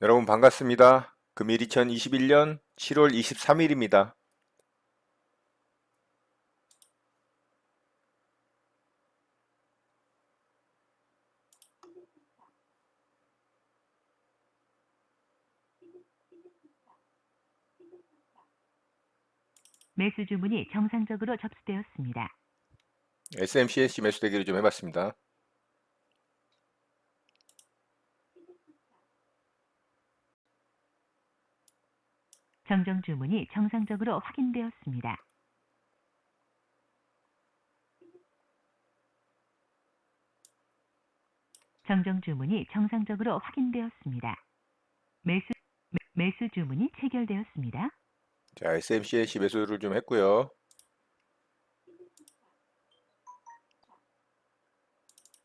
여러분 반갑습니다. 금일 2021년 7월 23일입니다. 매수 주문이 정상적으로 접수되었습니다. SMCNC 매수 대기를 좀 해봤습니다. 정정 주문이 정상적으로 확인되었습니다. 정정 주문이 정상적으로 확인되었습니다. 매수 주문이 체결되었습니다. 자, SMCNC 매수를 좀 했고요.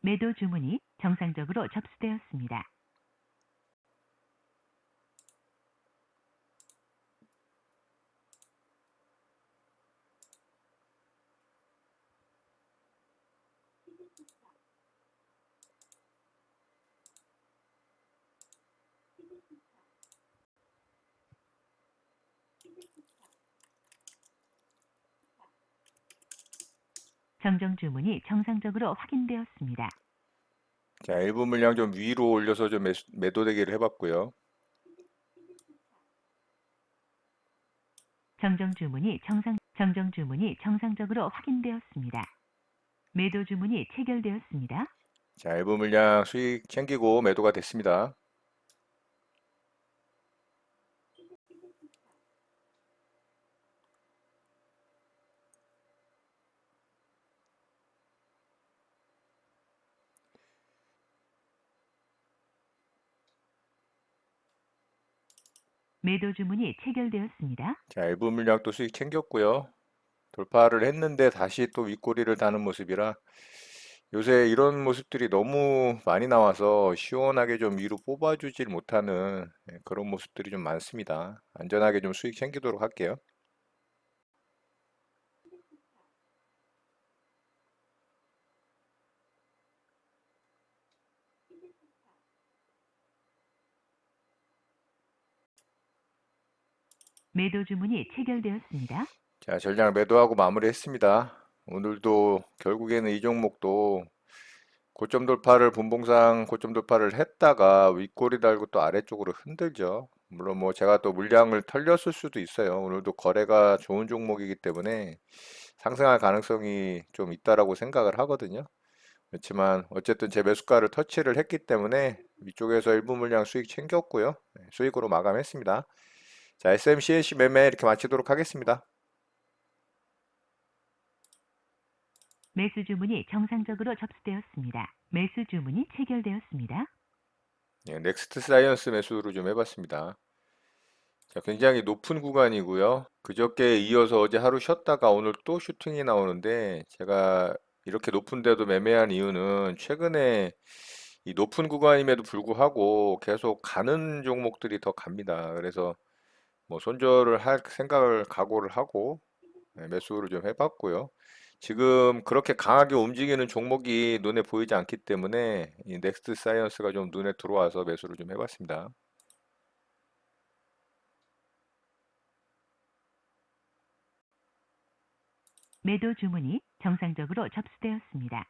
매도 주문이 정상적으로 접수되었습니다. 정정 주문이 정상적으로 확인되었습니다. 자, 일부 물량 좀 위로 올려서 좀 매도 대기를 해봤고요. 정정 주문이 정상적으로 확인되었습니다. 매도 주문이 체결되었습니다. 자, 일부 물량 수익 챙기고 매도가 됐습니다. 매도 주문이 체결되었습니다. 자, 일부 물량 또 수익 챙겼고요. 돌파를 했는데 다시 또 윗꼬리를 다는 모습이라 요새 이런 모습들이 너무 많이 나와서 시원하게 좀 위로 뽑아주질 못하는 그런 모습들이 좀 많습니다. 안전하게 좀 수익 챙기도록 할게요. 매도 주문이 체결되었습니다. 자, 전량 매도하고 마무리했습니다. 오늘도 결국에는 이 종목도 고점 돌파를 분봉상 고점 돌파를 했다가 윗꼬리 달고 또 아래쪽으로 흔들죠. 물론 뭐 제가 또 물량을 털렸을 수도 있어요. 오늘도 거래가 좋은 종목이기 때문에 상승할 가능성이 좀 있다라고 생각을 하거든요. 그렇지만 어쨌든 제 매수가를 터치를 했기 때문에 위쪽에서 일부 물량 수익 챙겼고요. 수익으로 마감했습니다. 자, SMCNC 매매 이렇게 마치도록 하겠습니다. 매수 주문이 정상적으로 접수되었습니다. 매수 주문이 체결되었습니다. 예, 넥스트 사이언스 매수를 좀 해봤습니다. 자, 굉장히 높은 구간이고요. 그저께 이어서 어제 하루 쉬었다가 오늘 또 슈팅이 나오는데 제가 이렇게 높은데도 매매한 이유는 최근에 이 높은 구간임에도 불구하고 계속 가는 종목들이 더 갑니다. 그래서 뭐 손절을 할 생각을 각오를 하고 매수를 좀 해봤고요. 지금 그렇게 강하게 움직이는 종목이 눈에 보이지 않기 때문에 이 넥스트 사이언스가 좀 눈에 들어와서 매수를 좀 해봤습니다. 매도 주문이 정상적으로 접수되었습니다.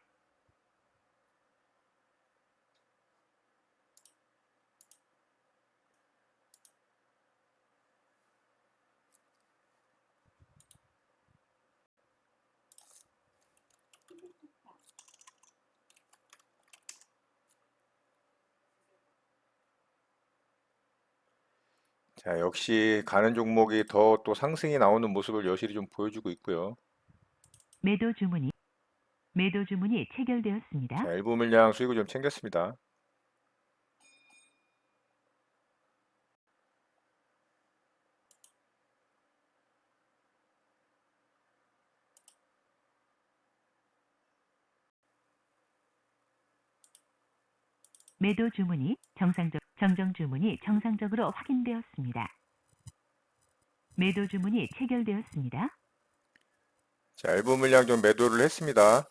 자, 역시 가는 종목이 더 또 상승이 나오는 모습을 여실히 좀 보여주고 있고요. 매도 주문이 매도 주문이 체결되었습니다. 자, 일부 물량 수익을 좀 챙겼습니다. 매도 주문이 정정 주문이 정상적으로 확인되었습니다. 매도 주문이 체결되었습니다. 자, 일부 물량 좀 매도를 했습니다.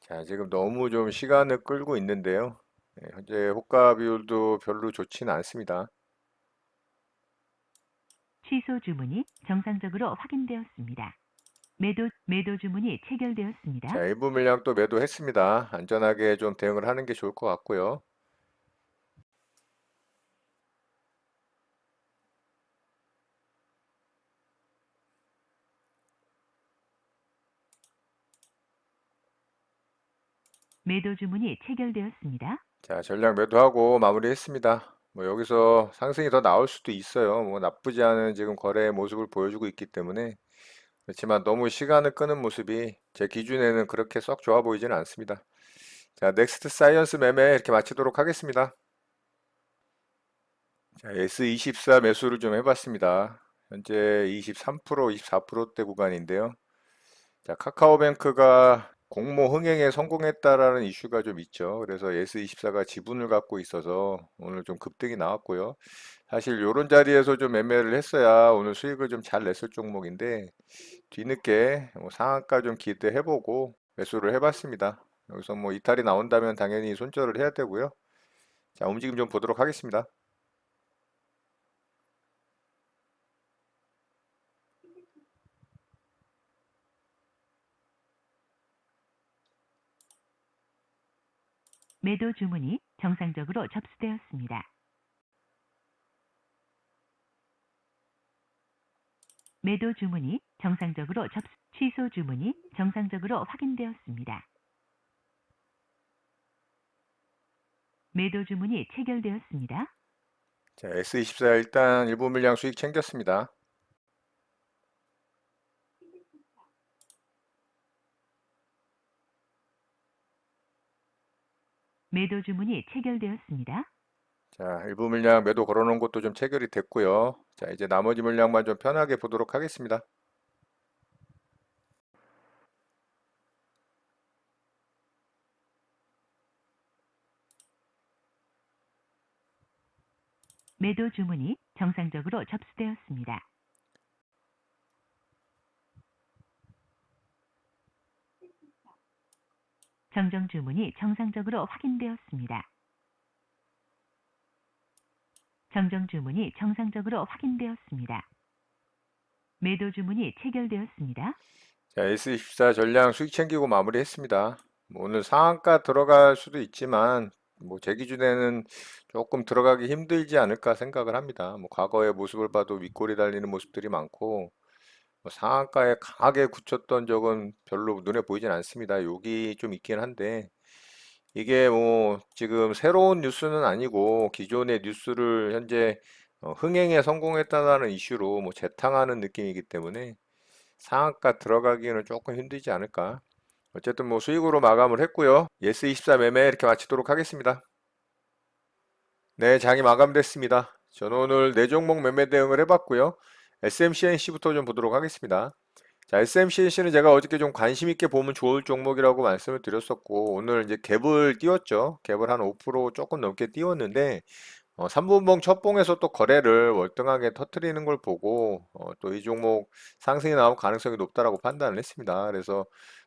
자, 지금 너무 좀 시간을 끌고 있는데요. 현재 호가 비율도 별로 좋지는 않습니다. 취소 주문이 정상적으로 확인되었습니다. 매도 주문이 체결되었습니다. 자, 일부 물량 또 매도했습니다. 안전하게 좀 대응을 하는 게 좋을 것 같고요. 매도 주문이 체결되었습니다. 자, 전량 매도하고 마무리했습니다. 뭐 여기서 상승이 더 나올 수도 있어요. 뭐 나쁘지 않은 지금 거래의 모습을 보여주고 있기 때문에 그렇지만 너무 시간을 끄는 모습이 제 기준에는 그렇게 썩 좋아 보이지는 않습니다. 자, 넥스트 사이언스 매매 이렇게 마치도록 하겠습니다. 자, S24 매수를 좀 해봤습니다. 현재 23%, 24%대 구간인데요. 자, 카카오뱅크가 공모 흥행에 성공했다라는 이슈가 좀 있죠. 그래서 S24가 지분을 갖고 있어서 오늘 좀 급등이 나왔고요. 사실 이런 자리에서 좀 매매를 했어야 오늘 수익을 좀 잘 냈을 종목인데 뒤늦게 뭐 상한가 좀 기대해보고 매수를 해봤습니다. 여기서 뭐 이탈이 나온다면 당연히 손절을 해야 되고요. 자, 움직임 좀 보도록 하겠습니다. 매도 주문이 정상적으로 접수되었습니다. 매도 주문이 정상적으로 취소 주문이 정상적으로 확인되었습니다. 매도 주문이 체결되었습니다. 자, S24 일단 일부 물량 수익 챙겼습니다. 매도 주문이 체결되었습니다. 자, 일부 물량 매도 걸어놓은 것도 좀 체결이 됐고요. 자, 이제 나머지 물량만 좀 편하게 보도록 하겠습니다. 매도 주문이 정상적으로 접수되었습니다. 정정 주문이 정상적으로 확인되었습니다. 정정 주문이 정상적으로 확인되었습니다. 매도 주문이 체결되었습니다. 자, S24 전량 수익 챙기고 마무리했습니다. 뭐 오늘 상한가 들어갈 수도 있지만 뭐 제 기준에는 조금 들어가기 힘들지 않을까 생각을 합니다. 뭐 과거의 모습을 봐도 윗골이 달리는 모습들이 많고 뭐 상한가에 강하게 굳혔던 적은 별로 눈에 보이진 않습니다. 여기 좀 있긴 한데 이게 뭐 지금 새로운 뉴스는 아니고 기존의 뉴스를 현재 흥행에 성공했다는 이슈로 뭐 재탕하는 느낌이기 때문에 상한가 들어가기에는 조금 힘들지 않을까. 어쨌든 뭐 수익으로 마감을 했고요. 예스24 매매 이렇게 마치도록 하겠습니다. 네, 장이 마감됐습니다. 저는 오늘 네 종목 매매 대응을 해봤고요. SMCNC부터 좀 보도록 하겠습니다. 자, SMCNC는 제가 어저께 좀 관심 있게 보면 좋을 종목이라고 말씀을 드렸었고 오늘 이제 갭을 띄웠죠. 갭을 한 5% 조금 넘게 띄웠는데 3분봉 첫봉에서 또 거래를 월등하게 터트리는 걸 보고 또 이 종목 상승이 나올 가능성이 높다라고 판단을 했습니다. 그래서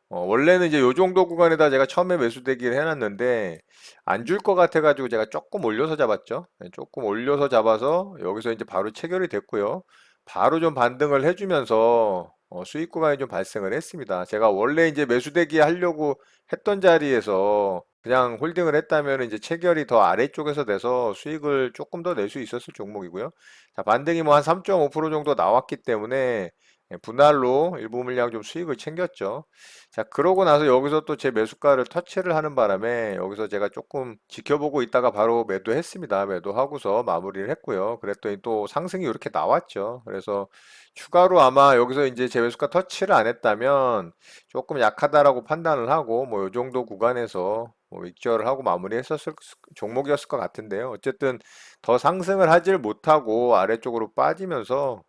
원래는 이제 요 정도 구간에다 제가 처음에 매수 대기를 해놨는데 안 줄 것 같아가지고 제가 조금 올려서 잡았죠. 네, 조금 올려서 잡아서 여기서 이제 바로 체결이 됐고요. 바로 좀 반등을 해주면서 수익 구간이 좀 발생을 했습니다. 제가 원래 이제 매수 대기 하려고 했던 자리에서 그냥 홀딩을 했다면 이제 체결이 더 아래쪽에서 돼서 수익을 조금 더 낼 수 있었을 종목이고요. 자, 반등이 뭐 한 3.5% 정도 나왔기 때문에 분할로 일부 물량 좀 수익을 챙겼죠. 자, 그러고 나서 여기서 또 제 매수가를 터치를 하는 바람에 여기서 제가 조금 지켜보고 있다가 바로 매도했습니다. 매도하고서 마무리를 했고요. 그랬더니 또 상승이 이렇게 나왔죠. 그래서 추가로 아마 여기서 이제 제 매수가 터치를 안 했다면 조금 약하다라고 판단을 하고 뭐 이 정도 구간에서 뭐 익절을 하고 마무리했었을 종목이었을 것 같은데요. 어쨌든 더 상승을 하질 못하고 아래쪽으로 빠지면서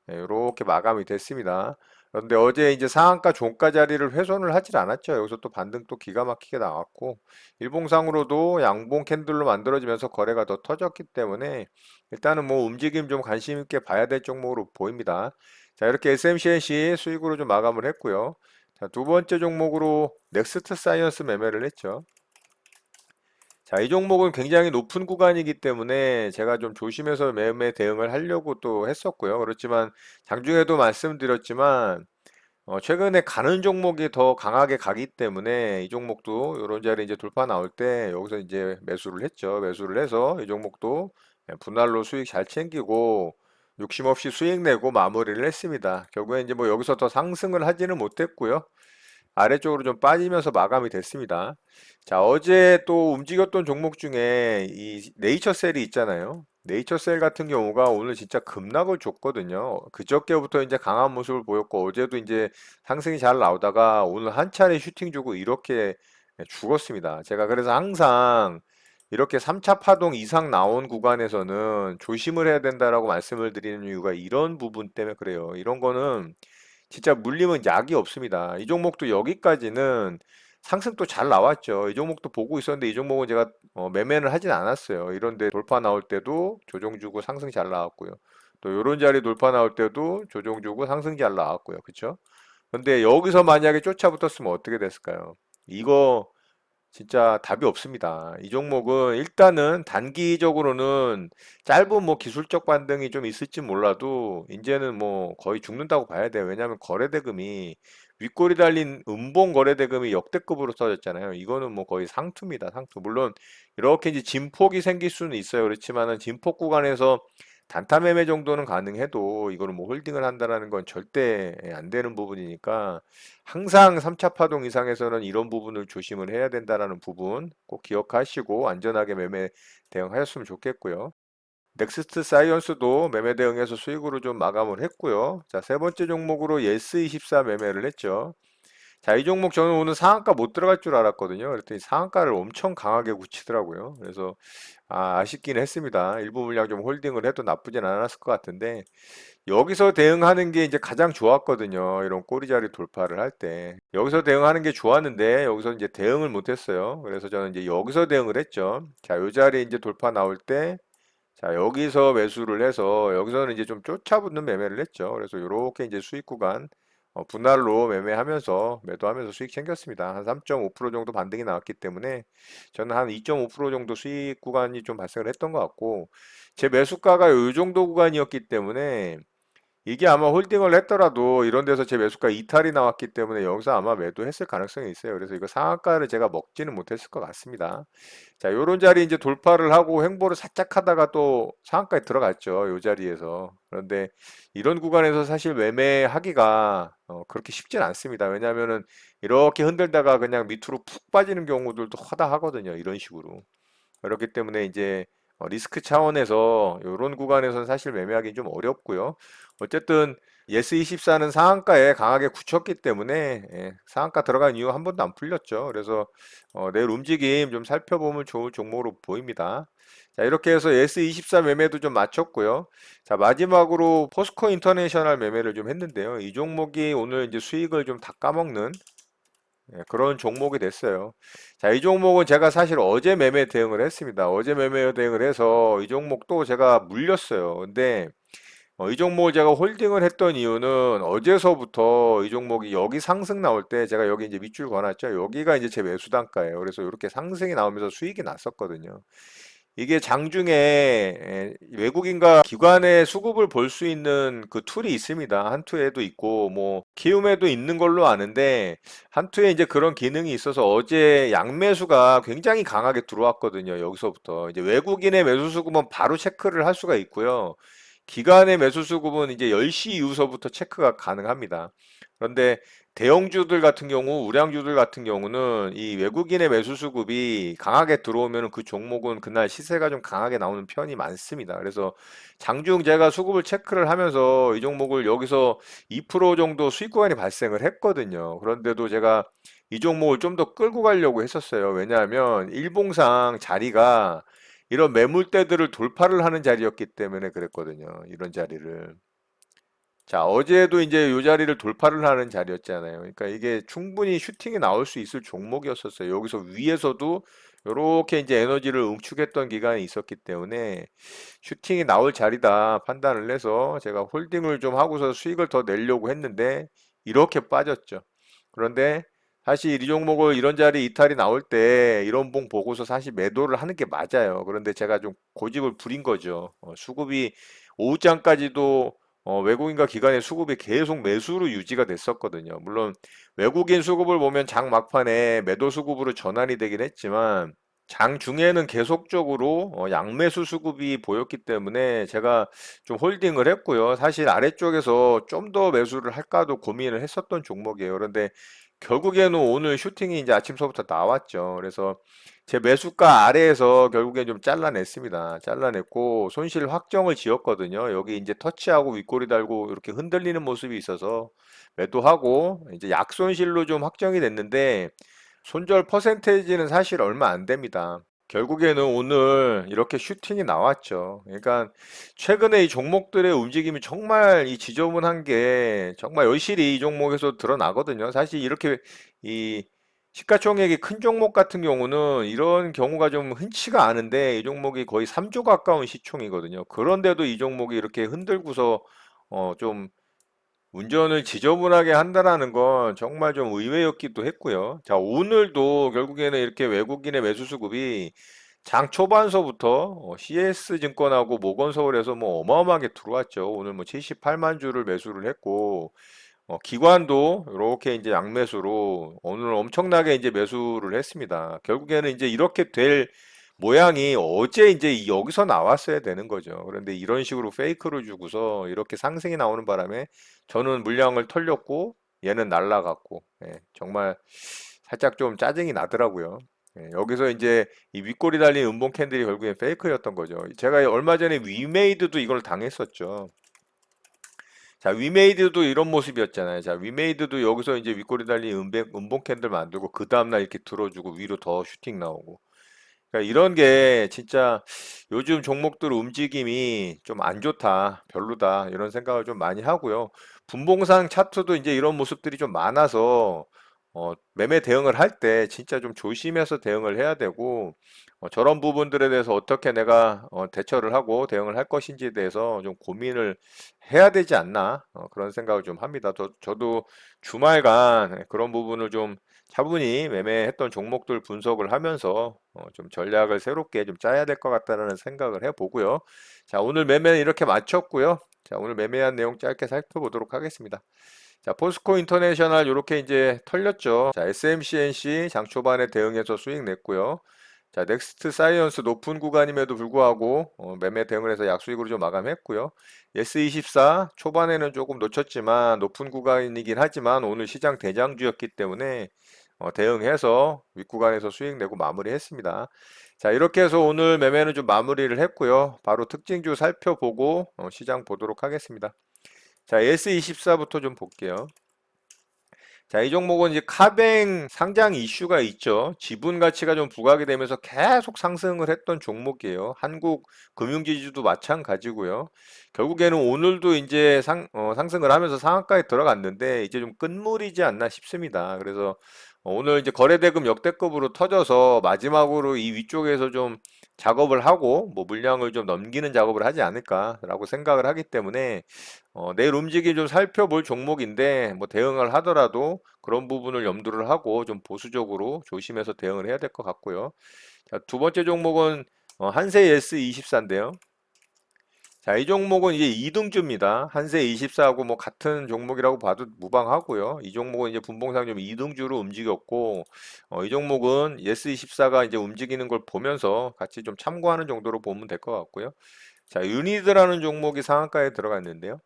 이렇게 마감이 됐습니다. 그런데 어제 이제 상한가 종가 자리를 훼손을 하질 않았죠. 여기서 또 반등 또 기가 막히게 나왔고 일봉상으로도 양봉 캔들로 만들어지면서 거래가 더 터졌기 때문에 일단은 뭐 움직임 좀 관심 있게 봐야 될 종목으로 보입니다. 자, 이렇게 SMCNC 수익으로 좀 마감을 했고요. 자, 두 번째 종목으로 넥스트 사이언스 매매를 했죠. 자, 이 종목은 굉장히 높은 구간이기 때문에 제가 좀 조심해서 매매 대응을 하려고 또 했었고요. 그렇지만 장중에도 말씀드렸지만 최근에 가는 종목이 더 강하게 가기 때문에 이 종목도 이런 자리 이제 돌파 나올 때 여기서 이제 매수를 했죠. 매수를 해서 이 종목도 분할로 수익 잘 챙기고 욕심 없이 수익 내고 마무리를 했습니다. 결국에 이제 뭐 여기서 더 상승을 하지는 못했고요. 아래쪽으로 좀 빠지면서 마감이 됐습니다. 자, 어제 또 움직였던 종목 중에 이 네이처셀이 있잖아요. 네이처셀 같은 경우가 오늘 진짜 급락을 줬거든요. 그저께부터 이제 강한 모습을 보였고 어제도 이제 상승이 잘 나오다가 오늘 한 차례 슈팅 주고 이렇게 죽었습니다. 제가 그래서 항상 이렇게 3차 파동 이상 나온 구간에서는 조심을 해야 된다라고 말씀을 드리는 이유가 이런 부분 때문에 그래요. 이런 거는 진짜 물림은 약이 없습니다. 이 종목도 여기까지는 상승도 잘 나왔죠. 이 종목도 보고 있었는데 이 종목은 제가 매매를 하진 않았어요. 이런데 돌파 나올 때도 조정 주고 상승 잘 나왔고요. 또 이런 자리 돌파 나올 때도 조정 주고 상승 잘 나왔고요. 그쵸? 근데 여기서 만약에 쫓아붙었으면 어떻게 됐을까요? 이거 진짜 답이 없습니다. 이 종목은 일단은 단기적으로는 짧은 뭐 기술적 반등이 좀 있을지 몰라도 이제는 뭐 거의 죽는다고 봐야 돼요. 왜냐하면 거래대금이 윗골이 달린 음봉 거래대금이 역대급으로 써졌잖아요. 이거는 뭐 거의 상투입니다. 상투. 물론 이렇게 이제 진폭이 생길 수는 있어요. 그렇지만은 진폭 구간에서 단타 매매 정도는 가능해도 이거는 뭐 홀딩을 한다라는 건 절대 안 되는 부분이니까 항상 3차 파동 이상에서는 이런 부분을 조심을 해야 된다라는 부분 꼭 기억하시고 안전하게 매매 대응하셨으면 좋겠고요. 넥스트 사이언스도 매매 대응해서 수익으로 좀 마감을 했고요. 자, 세 번째 종목으로 예스24 매매를 했죠. 자, 이 종목 저는 오늘 상한가 못 들어갈 줄 알았거든요. 그랬더니 상한가를 엄청 강하게 굳히더라고요. 그래서 아쉽긴 했습니다. 일부 물량 좀 홀딩을 해도 나쁘진 않았을 것 같은데 여기서 대응하는 게 이제 가장 좋았거든요. 이런 꼬리자리 돌파를 할 때. 여기서 대응하는 게 좋았는데 여기서 이제 대응을 못 했어요. 그래서 저는 이제 여기서 대응을 했죠. 자, 요 자리에 이제 돌파 나올 때 자, 여기서 매수를 해서 여기서는 이제 좀 쫓아붙는 매매를 했죠. 그래서 이렇게 이제 수익 구간 분할로 매매하면서 매도하면서 수익 챙겼습니다. 한 3.5% 정도 반등이 나왔기 때문에 저는 한 2.5% 정도 수익 구간이 좀 발생을 했던 것 같고 제 매수가가 이 정도 구간이었기 때문에 이게 아마 홀딩을 했더라도 이런 데서 제 매수가 이탈이 나왔기 때문에 여기서 아마 매도했을 가능성이 있어요. 그래서 이거 상한가를 제가 먹지는 못했을 것 같습니다. 자, 요런 자리 이제 돌파를 하고 횡보를 살짝 하다가 또 상한가에 들어갔죠. 요 자리에서. 그런데 이런 구간에서 사실 매매하기가 그렇게 쉽진 않습니다. 왜냐하면은 이렇게 흔들다가 그냥 밑으로 푹 빠지는 경우들도 허다하거든요. 이런 식으로. 그렇기 때문에 이제 리스크 차원에서 이런 구간에서는 사실 매매하기 좀 어렵고요. 어쨌든 예스24는 상한가에 강하게 굳혔기 때문에 상한가 들어간 이후 한 번도 안 풀렸죠. 그래서 내일 움직임 좀 살펴보면 좋을 종목으로 보입니다. 자, 이렇게 해서 예스24 매매도 좀 마쳤고요. 자, 마지막으로 포스코 인터내셔널 매매를 좀 했는데요. 이 종목이 오늘 이제 수익을 좀 다 까먹는 그런 종목이 됐어요. 자, 이 종목은 제가 사실 어제 매매 대응을 했습니다. 어제 매매 대응을 해서 이 종목도 제가 물렸어요. 근데 이 종목을 제가 홀딩을 했던 이유는 어제서부터 이 종목이 여기 상승 나올 때 제가 여기 이제 밑줄 그어놨죠. 여기가 이제 제 매수 단가예요. 그래서 이렇게 상승이 나오면서 수익이 났었거든요. 이게 장중에 외국인과 기관의 수급을 볼 수 있는 그 툴이 있습니다. 한투에도 있고 뭐 키움에도 있는 걸로 아는데 한투에 이제 그런 기능이 있어서 어제 양매수가 굉장히 강하게 들어왔거든요. 여기서부터 이제 외국인의 매수 수급은 바로 체크를 할 수가 있고요. 기관의 매수 수급은 이제 10시 이후서부터 체크가 가능합니다. 그런데 대형주들 같은 경우, 우량주들 같은 경우는 이 외국인의 매수 수급이 강하게 들어오면 그 종목은 그날 시세가 좀 강하게 나오는 편이 많습니다. 그래서 장중 제가 수급을 체크를 하면서 이 종목을 여기서 2% 정도 수익 구간이 발생을 했거든요. 그런데도 제가 이 종목을 좀 더 끌고 가려고 했었어요. 왜냐하면 일봉상 자리가 이런 매물대들을 돌파를 하는 자리였기 때문에 그랬거든요. 이런 자리를. 자, 어제도 이제 이 자리를 돌파를 하는 자리였잖아요. 그러니까 이게 충분히 슈팅이 나올 수 있을 종목이었었어요. 여기서 위에서도 이렇게 이제 에너지를 응축했던 기간이 있었기 때문에 슈팅이 나올 자리다 판단을 해서 제가 홀딩을 좀 하고서 수익을 더 내려고 했는데 이렇게 빠졌죠. 그런데 사실 이 종목을 이런 자리 이탈이 나올 때 이런 봉 보고서 사실 매도를 하는 게 맞아요. 그런데 제가 좀 고집을 부린 거죠. 수급이 오후장까지도 외국인과 기관의 수급이 계속 매수로 유지가 됐었거든요. 물론 외국인 수급을 보면 장 막판에 매도 수급으로 전환이 되긴 했지만 장 중에는 계속적으로 양매수 수급이 보였기 때문에 제가 좀 홀딩을 했고요. 사실 아래쪽에서 좀 더 매수를 할까도 고민을 했었던 종목이에요. 그런데 결국에는 오늘 슈팅이 이제 아침서부터 나왔죠. 그래서 제 매수가 아래에서 결국엔 좀 잘라냈습니다. 잘라냈고 손실 확정을 지었거든요. 여기 이제 터치하고 윗꼬리 달고 이렇게 흔들리는 모습이 있어서 매도하고 이제 약손실로 좀 확정이 됐는데 손절 퍼센테이지는 사실 얼마 안 됩니다. 결국에는 오늘 이렇게 슈팅이 나왔죠. 그러니까 최근에 이 종목들의 움직임이 정말 이 지저분한 게 정말 여실히 이 종목에서 드러나거든요. 사실 이렇게 이 시가총액이 큰 종목 같은 경우는 이런 경우가 좀 흔치가 않은데 이 종목이 거의 3조 가까운 시총이거든요. 그런데도 이 종목이 이렇게 흔들고서 좀 운전을 지저분하게 한다라는 건 정말 좀 의외였기도 했고요. 자, 오늘도 결국에는 이렇게 외국인의 매수 수급이 장 초반서부터 CS 증권하고 모건서울에서 뭐 어마어마하게 들어왔죠. 오늘 뭐 78만 주를 매수를 했고 기관도 이렇게 이제 양매수로 오늘 엄청나게 이제 매수를 했습니다. 결국에는 이제 이렇게 될 모양이 어제 이제 여기서 나왔어야 되는 거죠. 그런데 이런 식으로 페이크를 주고서 이렇게 상승이 나오는 바람에 저는 물량을 털렸고 얘는 날라갔고 정말 살짝 좀 짜증이 나더라고요. 여기서 이제 이 윗골이 달린 음봉 캔들이 결국엔 페이크였던 거죠. 제가 얼마 전에 위메이드도 이걸 당했었죠. 자, 위메이드도 이런 모습이었잖아요. 자, 위메이드도 여기서 이제 윗꼬리 달린 음봉 캔들 만들고 그 다음날 이렇게 들어주고 위로 더 슈팅 나오고. 그러니까 이런 게 진짜 요즘 종목들 움직임이 좀 안 좋다, 별로다 이런 생각을 좀 많이 하고요. 분봉상 차트도 이제 이런 모습들이 좀 많아서 매매 대응을 할 때 진짜 좀 조심해서 대응을 해야 되고 저런 부분들에 대해서 어떻게 내가 대처를 하고 대응을 할 것인지에 대해서 좀 고민을 해야 되지 않나 그런 생각을 좀 합니다. 저도 주말간 그런 부분을 좀 차분히 매매했던 종목들 분석을 하면서 좀 전략을 새롭게 좀 짜야 될 것 같다는 생각을 해보고요. 자, 오늘 매매는 이렇게 마쳤고요. 자, 오늘 매매한 내용 짧게 살펴보도록 하겠습니다. 자, 포스코 인터내셔널 이렇게 이제 털렸죠. 자, SMCNC 장 초반에 대응해서 수익 냈고요. 자, 넥스트 사이언스 높은 구간임에도 불구하고 매매 대응을 해서 약수익으로 좀 마감했고요. 예스24 초반에는 조금 놓쳤지만 높은 구간이긴 하지만 오늘 시장 대장주였기 때문에 대응해서 윗구간에서 수익 내고 마무리했습니다. 자, 이렇게 해서 오늘 매매는 좀 마무리를 했고요. 바로 특징주 살펴보고 시장 보도록 하겠습니다. 자, S24부터 좀 볼게요. 자, 이 종목은 이제 카뱅 상장 이슈가 있죠. 지분 가치가 좀 부각이 되면서 계속 상승을 했던 종목이에요. 한국 금융지주도 마찬가지고요. 결국에는 오늘도 이제 상승을 하면서 상한가에 들어갔는데 이제 좀 끝물이지 않나 싶습니다. 그래서 오늘 이제 거래대금 역대급으로 터져서 마지막으로 이 위쪽에서 좀 작업을 하고 뭐 물량을 좀 넘기는 작업을 하지 않을까라고 생각을 하기 때문에 내일 움직임 좀 살펴볼 종목인데 뭐 대응을 하더라도 그런 부분을 염두를 하고 좀 보수적으로 조심해서 대응을 해야 될 것 같고요. 자, 두 번째 종목은 한세 S24인데요. 자, 이 종목은 이제 이등주입니다. 한세 24하고 뭐 같은 종목이라고 봐도 무방하고요. 이 종목은 이제 분봉상 좀 이등주로 움직였고, 이 종목은 예스24가 이제 움직이는 걸 보면서 같이 좀 참고하는 정도로 보면 될 것 같고요. 자, 유니드라는 종목이 상한가에 들어갔는데요.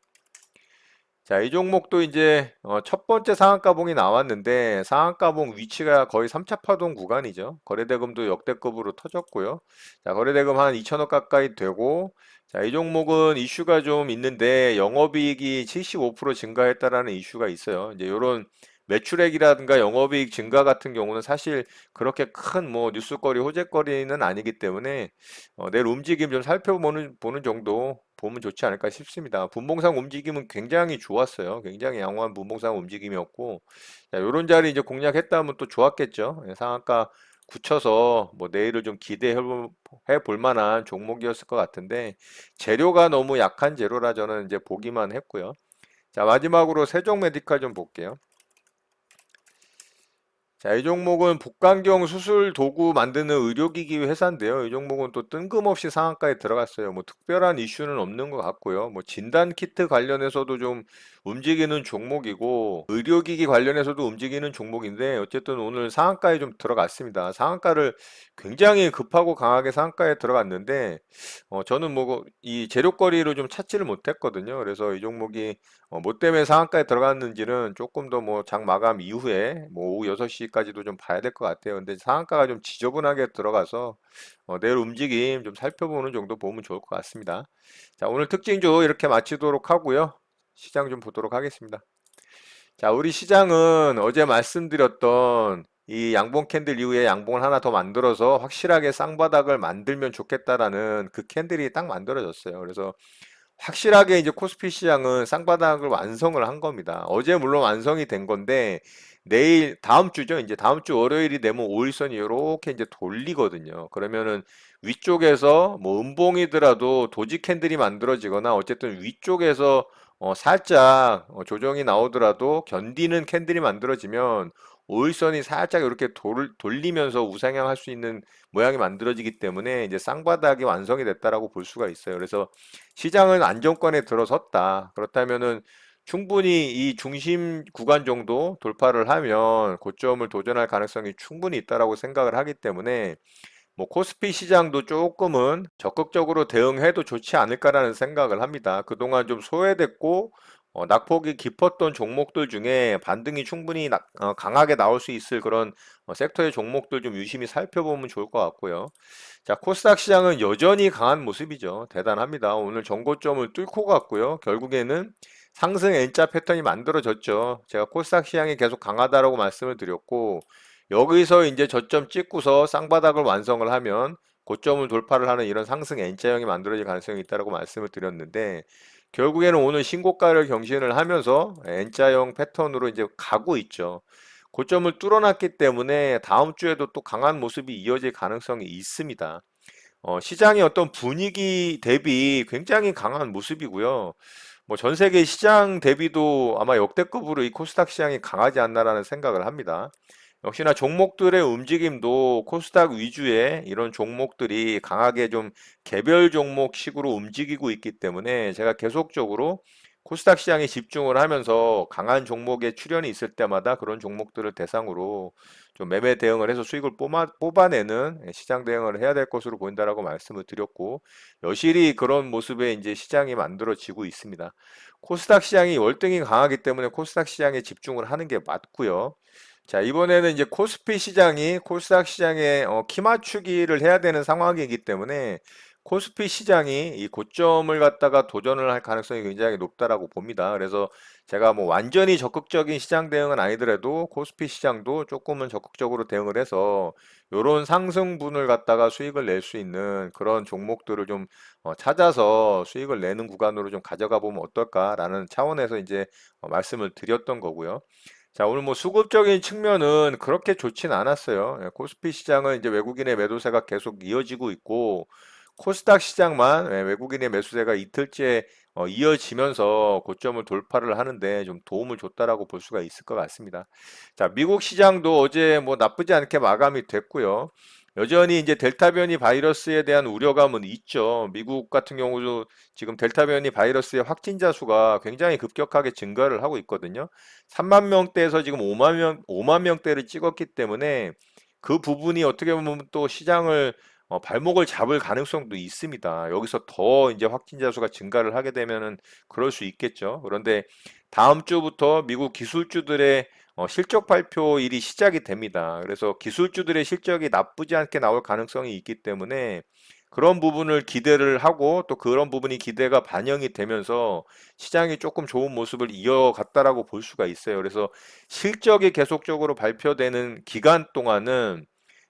자, 이 종목도 이제 첫 번째 상한가봉이 나왔는데 상한가봉 위치가 거의 3차 파동 구간이죠. 거래대금도 역대급으로 터졌고요. 자, 거래대금 한 2천억 가까이 되고 자, 이 종목은 이슈가 좀 있는데 영업이익이 75% 증가했다라는 이슈가 있어요. 이제 이런 매출액이라든가 영업이익 증가 같은 경우는 사실 그렇게 큰 뭐 뉴스거리, 호재거리는 아니기 때문에 내일 움직임 좀 살펴보는 정도 보면 좋지 않을까 싶습니다. 분봉상 움직임은 굉장히 좋았어요. 굉장히 양호한 분봉상 움직임이었고, 자, 요런 자리 이제 공략했다면 또 좋았겠죠. 상한가 굳혀서 뭐 내일을 좀 기대해 볼 만한 종목이었을 것 같은데, 재료가 너무 약한 재료라 저는 이제 보기만 했고요. 자, 마지막으로 세종 메디칼 좀 볼게요. 자, 이 종목은 복강경 수술 도구 만드는 의료기기 회사인데요. 이 종목은 또 뜬금없이 상한가에 들어갔어요. 뭐 특별한 이슈는 없는 것 같고요. 뭐 진단 키트 관련해서도 좀 움직이는 종목이고 의료기기 관련해서도 움직이는 종목인데 어쨌든 오늘 상한가에 좀 들어갔습니다. 상한가를 굉장히 급하고 강하게 상한가에 들어갔는데 저는 뭐 이 재료거리를 좀 찾지를 못했거든요. 그래서 이 종목이 뭐 때문에 상한가에 들어갔는지는 조금 더 뭐 장 마감 이후에 뭐 오후 6시까지도 좀 봐야 될 것 같아요. 근데 상한가가 좀 지저분하게 들어가서 내일 움직임 좀 살펴보는 정도 보면 좋을 것 같습니다. 자, 오늘 특징주 이렇게 마치도록 하고요. 시장 좀 보도록 하겠습니다. 자, 우리 시장은 어제 말씀드렸던 이 양봉 캔들 이후에 양봉을 하나 더 만들어서 확실하게 쌍바닥을 만들면 좋겠다라는 그 캔들이 딱 만들어졌어요. 그래서 확실하게 이제 코스피 시장은 쌍바닥을 완성을 한 겁니다. 어제 물론 완성이 된 건데 내일 다음 주죠. 이제 다음 주 월요일이 되면 5일선이 이렇게 이제 돌리거든요. 그러면은 위쪽에서 뭐 음봉이더라도 도지 캔들이 만들어지거나 어쨌든 위쪽에서 살짝 조정이 나오더라도 견디는 캔들이 만들어지면 5일선이 살짝 이렇게 돌리면서 우상향 할 수 있는 모양이 만들어지기 때문에 이제 쌍바닥이 완성이 됐다라고 볼 수가 있어요. 그래서 시장은 안정권에 들어섰다. 그렇다면은 충분히 이 중심 구간 정도 돌파를 하면 고점을 도전할 가능성이 충분히 있다라고 생각을 하기 때문에 뭐 코스피 시장도 조금은 적극적으로 대응해도 좋지 않을까라는 생각을 합니다. 그동안 좀 소외됐고 낙폭이 깊었던 종목들 중에 반등이 충분히 강하게 나올 수 있을 그런 섹터의 종목들 좀 유심히 살펴보면 좋을 것 같고요. 자, 코스닥 시장은 여전히 강한 모습이죠. 대단합니다. 오늘 전고점을 뚫고 갔고요. 결국에는 상승 N자 패턴이 만들어졌죠. 제가 코스닥 시장이 계속 강하다라고 말씀을 드렸고 여기서 이제 저점 찍고서 쌍바닥을 완성을 하면 고점을 돌파를 하는 이런 상승 N자형이 만들어질 가능성이 있다고 말씀을 드렸는데 결국에는 오늘 신고가를 경신을 하면서 N자형 패턴으로 이제 가고 있죠. 고점을 뚫어놨기 때문에 다음 주에도 또 강한 모습이 이어질 가능성이 있습니다. 시장의 어떤 분위기 대비 굉장히 강한 모습이고요. 뭐 전 세계 시장 대비도 아마 역대급으로 이 코스닥 시장이 강하지 않나라는 생각을 합니다. 역시나 종목들의 움직임도 코스닥 위주의 이런 종목들이 강하게 좀 개별 종목식으로 움직이고 있기 때문에 제가 계속적으로 코스닥 시장에 집중을 하면서 강한 종목의 출현이 있을 때마다 그런 종목들을 대상으로 좀 매매 대응을 해서 수익을 뽑아내는 시장 대응을 해야 될 것으로 보인다라고 말씀을 드렸고 여실히 그런 모습에 이제 시장이 만들어지고 있습니다. 코스닥 시장이 월등히 강하기 때문에 코스닥 시장에 집중을 하는 게 맞고요. 자, 이번에는 이제 코스피 시장이 코스닥 시장에 키 맞추기를 해야 되는 상황이기 때문에 코스피 시장이 이 고점을 갖다가 도전을 할 가능성이 굉장히 높다라고 봅니다. 그래서 제가 뭐 완전히 적극적인 시장 대응은 아니더라도 코스피 시장도 조금은 적극적으로 대응을 해서 요런 상승분을 갖다가 수익을 낼 수 있는 그런 종목들을 좀 찾아서 수익을 내는 구간으로 좀 가져가 보면 어떨까라는 차원에서 이제 말씀을 드렸던 거고요. 자, 오늘 뭐 수급적인 측면은 그렇게 좋진 않았어요. 코스피 시장은 이제 외국인의 매도세가 계속 이어지고 있고, 코스닥 시장만 외국인의 매수세가 이틀째 이어지면서 고점을 돌파를 하는데 좀 도움을 줬다라고 볼 수가 있을 것 같습니다. 자, 미국 시장도 어제 뭐 나쁘지 않게 마감이 됐고요. 여전히 이제 델타 변이 바이러스에 대한 우려감은 있죠. 미국 같은 경우도 지금 델타 변이 바이러스의 확진자 수가 굉장히 급격하게 증가를 하고 있거든요. 3만 명대에서 지금 5만 명대를 찍었기 때문에 그 부분이 어떻게 보면 또 시장을 발목을 잡을 가능성도 있습니다. 여기서 더 이제 확진자 수가 증가를 하게 되면은 그럴 수 있겠죠. 그런데 다음 주부터 미국 기술주들의 실적 발표일이 시작이 됩니다. 그래서 기술주들의 실적이 나쁘지 않게 나올 가능성이 있기 때문에 그런 부분을 기대를 하고 또 그런 부분이 기대가 반영이 되면서 시장이 조금 좋은 모습을 이어갔다라고 볼 수가 있어요. 그래서 실적이 계속적으로 발표되는 기간 동안은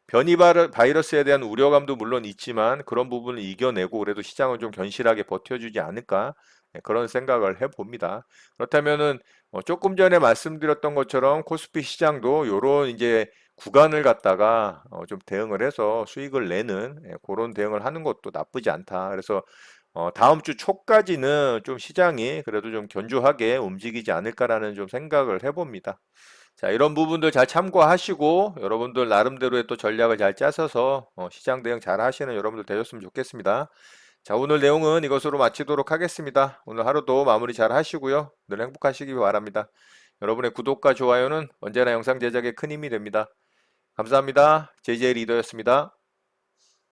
변이 바이러스에 대한 우려감도 물론 있지만 그런 부분을 이겨내고 그래도 시장은 좀 견실하게 버텨주지 않을까 그런 생각을 해봅니다. 그렇다면은 조금 전에 말씀드렸던 것처럼 코스피 시장도 요런 이제 구간을 갖다가 좀 대응을 해서 수익을 내는 그런 대응을 하는 것도 나쁘지 않다. 그래서 다음 주 초까지는 좀 시장이 그래도 좀 견조하게 움직이지 않을까라는 좀 생각을 해봅니다. 자, 이런 부분들 잘 참고하시고 여러분들 나름대로의 또 전략을 잘 짜셔서 시장 대응 잘 하시는 여러분들 되셨으면 좋겠습니다. 자, 오늘 내용은 이것으로 마치도록 하겠습니다. 오늘 하루도 마무리 잘 하시고요. 늘 행복하시기 바랍니다. 여러분의 구독과 좋아요는 언제나 영상 제작에 큰 힘이 됩니다. 감사합니다. JJ 리더였습니다.